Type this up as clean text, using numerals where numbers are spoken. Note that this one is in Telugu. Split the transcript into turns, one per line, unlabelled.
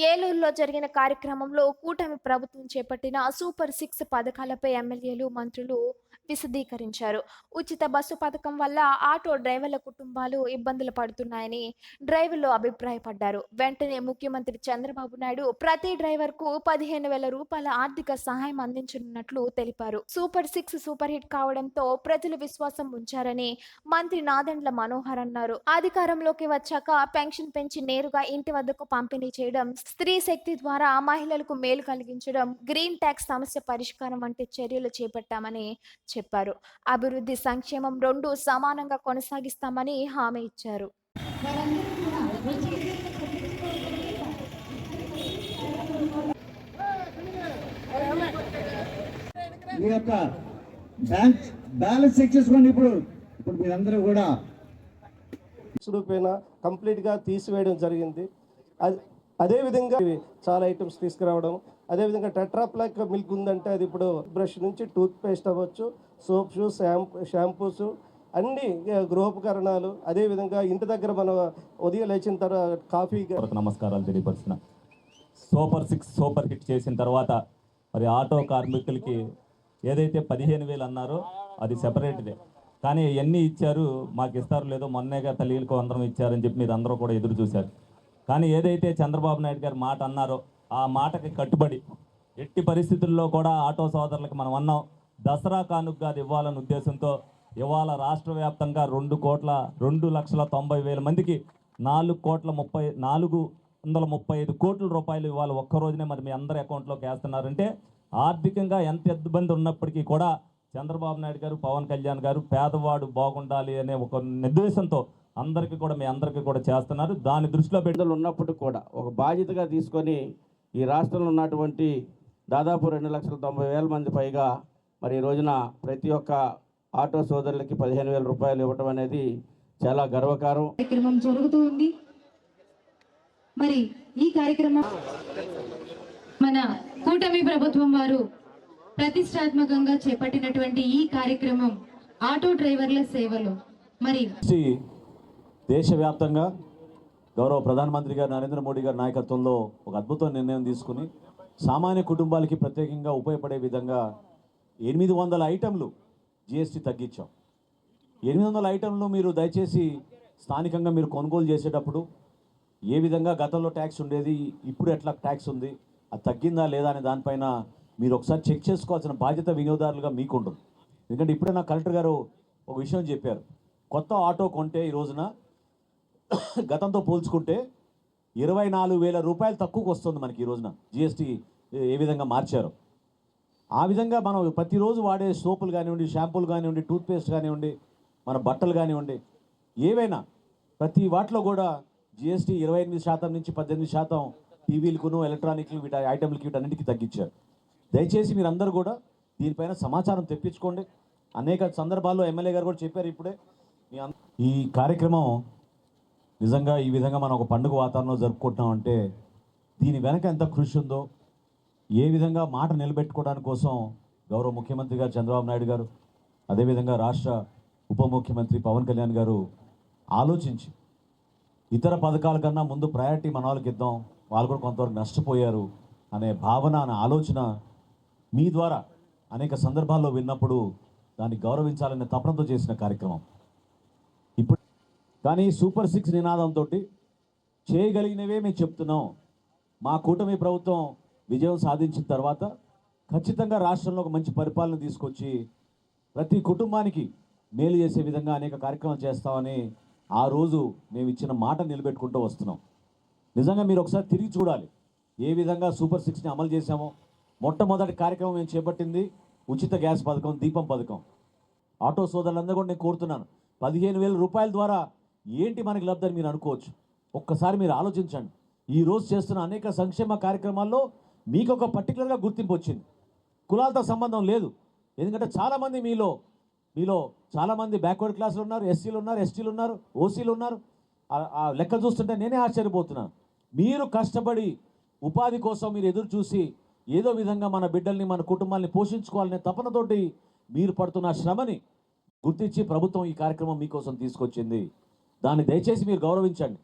ఏలూరులో జరిగిన కార్యక్రమంలో కూటమి ప్రభుత్వం చేపట్టిన సూపర్ సిక్స్ పథకాలపై ఎమ్మెల్యేలు, మంత్రులు విశదీకరించారు. ఉచిత బస్సు పథకం వల్ల ఆటో డ్రైవర్ల కుటుంబాలు ఇబ్బందులు పడుతున్నాయని డ్రైవర్లు అభిప్రాయపడ్డారు. వెంటనే ముఖ్యమంత్రి చంద్రబాబు నాయుడు ప్రతి డ్రైవర్కు 15,000 రూపాయల ఆర్థిక సహాయం అందించనున్నట్లు తెలిపారు. సూపర్ సిక్స్ సూపర్ హిట్ కావడంతో ప్రజలు విశ్వాసం ఉంచారని మంత్రి నాదెండ్ల మనోహర్ అన్నారు. అధికారంలోకి వచ్చాక పెన్షన్ పెంచి నేరుగా ఇంటి వద్దకు పంపిణీ చేయడం, స్త్రీ శక్తి ద్వారా మహిళలకు మేలు కలిగించడం, గ్రీన్ ట్యాక్స్ సమస్య పరిష్కారం వంటి చర్యలు చేపట్టామని చెప్పారు. అభివృద్ధి, సంక్షేమం రెండూ సమానంగా కొనసాగిస్తామని హామీ ఇచ్చారు.
మీ యొక్క బ్యాలెన్స్ చెక్ చేసుకోండి. ఇప్పుడు మీరందరూ కూడా
రూపాయన కంప్లీట్గా తీసివేయడం జరిగింది. అదేవిధంగా చాలా ఐటమ్స్ తీసుకురావడం, అదేవిధంగా టెట్రాప్లాక్ మిల్క్ ఉందంటే అది ఇప్పుడు బ్రష్ నుంచి టూత్ పేస్ట్ అవ్వచ్చు, సోప్స్, షాంపూస్, అన్ని గృహోపకరణాలు, అదేవిధంగా ఇంటి దగ్గర మనం ఉదయం లేచిన తర్వాత కాఫీ.
నమస్కారాలు తెలియపరుచిన సూపర్ సిక్స్ సూపర్ హిట్ చేసిన తర్వాత మరి ఆటో కార్మికులకి ఏదైతే 15,000 అన్నారో అది సెపరేట్దే, కానీ ఎన్ని ఇచ్చారు మాకు ఇస్తారు లేదో మొన్నేగా తల్లిలకు అందరం ఇచ్చారని చెప్పి మీరు అందరూ కూడా ఎదురు చూశారు. కానీ ఏదైతే చంద్రబాబు నాయుడు గారు మాట అన్నారో ఆ మాటకి కట్టుబడి ఎట్టి పరిస్థితుల్లో కూడా ఆటో సోదరులకు మనం అన్నాం దసరా కానుకగా అది ఇవ్వాలనే ఉద్దేశంతో ఇవాళ రాష్ట్ర వ్యాప్తంగా 2,90,000 మందికి 4,435 కోట్ల రూపాయలు ఇవాళ ఒక్క రోజునే మరి మీ అందరి అకౌంట్లోకి వేస్తున్నారంటే ఆర్థికంగా ఎంత ఇబ్బంది ఉన్నప్పటికీ కూడా చంద్రబాబు నాయుడు గారు, పవన్ కళ్యాణ్ గారు పేదవాడు బాగుండాలి అనే ఒక నిర్దేశంతో అందరికీ కూడా మీ అందరికీ కూడా చేస్తున్నారు. దాని దృష్టిలో
పెద్దలు ఉన్నప్పుడు కూడా ఒక బాధ్యతగా తీసుకొని ఈ రాష్ట్రంలో ఉన్నటువంటి దాదాపు 2,90,000 మంది పైగా మరి ఈ రోజున ప్రతి ఒక్క ఆటో సోదరులకి 15,000 రూపాయలు ఇవ్వటం అనేది చాలా గర్వకారం.
కార్యక్రమం జరుగుతూ ఉంది. మరి ఈ కార్యక్రమం మన కూటమి ప్రభుత్వం వారు ప్రతిష్టాత్మకంగా చేపట్టినటువంటి ఈ కార్యక్రమం ఆటో డ్రైవర్ల సేవలు. మరి
దేశవ్యాప్తంగా గౌరవ ప్రధానమంత్రి గారు నరేంద్ర మోడీ గారి నాయకత్వంలో ఒక అద్భుతమైన నిర్ణయం తీసుకుని సామాన్య కుటుంబాలకి ప్రత్యేకంగా ఉపయోగపడే విధంగా 800 ఐటెంలు జిఎస్టీ తగ్గించాం. 800 ఐటెంలు మీరు దయచేసి స్థానికంగా మీరు కొనుగోలు చేసేటప్పుడు ఏ విధంగా గతంలో ట్యాక్స్ ఉండేది, ఇప్పుడు ఎట్లా ట్యాక్స్ ఉంది, అది తగ్గిందా లేదా అనే దానిపైన మీరు ఒకసారి చెక్ చేసుకోవాల్సిన బాధ్యత వినియోగదారులుగా మీకు ఉంటుంది. ఎందుకంటే ఇప్పుడే నా కలెక్టర్ గారు ఒక విషయం చెప్పారు. కొత్త ఆటో కొంటే ఈ రోజున గతంతో పోల్చుకుంటే 24,000 రూపాయలు తక్కువకు వస్తుంది మనకి ఈ రోజున జిఎస్టీ ఏ విధంగా మార్చారో. ఆ విధంగా మనం ప్రతిరోజు వాడే సోపులు కానివ్వండి, షాంపూలు కానివ్వండి, టూత్పేస్ట్ కానివ్వండి, మన బట్టలు కానివ్వండి, ఏవైనా ప్రతి వాటిలో కూడా జిఎస్టీ 28% నుంచి 18% టీవీలకును, ఎలక్ట్రానిక్లు, వీటి ఐటెంలకి వీటన్నిటికీ తగ్గించారు. దయచేసి మీరందరూ కూడా దీనిపైన సమాచారం తెప్పించుకోండి. అనేక సందర్భాల్లో ఎమ్మెల్యే గారు కూడా చెప్పారు ఇప్పుడే. ఈ కార్యక్రమం నిజంగా ఈ విధంగా మనం ఒక పండుగ వాతావరణంలో జరుపుకుంటున్నామంటే దీని వెనక ఎంత కృషి ఉందో, ఏ విధంగా మాట నిలబెట్టుకోవడానికి కోసం గౌరవ ముఖ్యమంత్రి గారు చంద్రబాబు నాయుడు గారు, అదేవిధంగా రాష్ట్ర ఉప ముఖ్యమంత్రి పవన్ కళ్యాణ్ గారు ఆలోచించి ఇతర పథకాల కన్నా ముందు ప్రయారిటీ మన వాళ్ళకి ఇద్దాం, వాళ్ళు కూడా కొంతవరకు నష్టపోయారు అనే భావన, అనే ఆలోచన మీ ద్వారా అనేక సందర్భాల్లో విన్నప్పుడు దాన్ని గౌరవించాలనే తపనతో చేసిన కార్యక్రమం. ఇప్పుడు కానీ సూపర్ సిక్స్ నినాదంతో చేయగలిగినవే మేము చెప్తున్నాం. మా కూటమి ప్రభుత్వం విజయం సాధించిన తర్వాత ఖచ్చితంగా రాష్ట్రంలో ఒక మంచి పరిపాలన తీసుకొచ్చి ప్రతి కుటుంబానికి మేలు చేసే విధంగా అనేక కార్యక్రమాలు చేస్తామని ఆ రోజు మేము ఇచ్చిన మాట నిలబెట్టుకుంటూ వస్తున్నాం. నిజంగా మీరు ఒకసారి తిరిగి చూడాలి ఏ విధంగా సూపర్ సిక్స్ని అమలు చేశామో. మొట్టమొదటి కార్యక్రమం మేము చేపట్టింది ఉచిత గ్యాస్ పథకం, దీపం పథకం. ఆటో సోదరులందరూ కూడా నేను కోరుతున్నాను, 15,000 రూపాయల ద్వారా ఏంటి మనకి లబ్ధని మీరు అనుకోవచ్చు. ఒక్కసారి మీరు ఆలోచించండి. ఈరోజు చేస్తున్న అనేక సంక్షేమ కార్యక్రమాల్లో మీకు ఒక పర్టికులర్గా గుర్తింపు వచ్చింది. కులాలతో సంబంధం లేదు. ఎందుకంటే చాలామంది మీలో చాలామంది బ్యాక్వర్డ్ క్లాసులు ఉన్నారు, ఎస్సీలు ఉన్నారు, ఎస్టీలు ఉన్నారు, ఓసీలు ఉన్నారు. ఆ లెక్క చూస్తుంటే నేనే ఆశ్చర్యపోతున్నాను. మీరు కష్టపడి ఉపాధి కోసం మీరు ఎదురు చూసి ఏదో విధంగా మన బిడ్డల్ని, మన కుటుంబాన్ని పోషించుకోవాలనే తపనతోటి మీరు పడుతున్న శ్రమని గుర్తించి ప్రభుత్వం ఈ కార్యక్రమం మీకోసం తీసుకొచ్చింది. దాన్ని దయచేసి మీరు గౌరవించండి.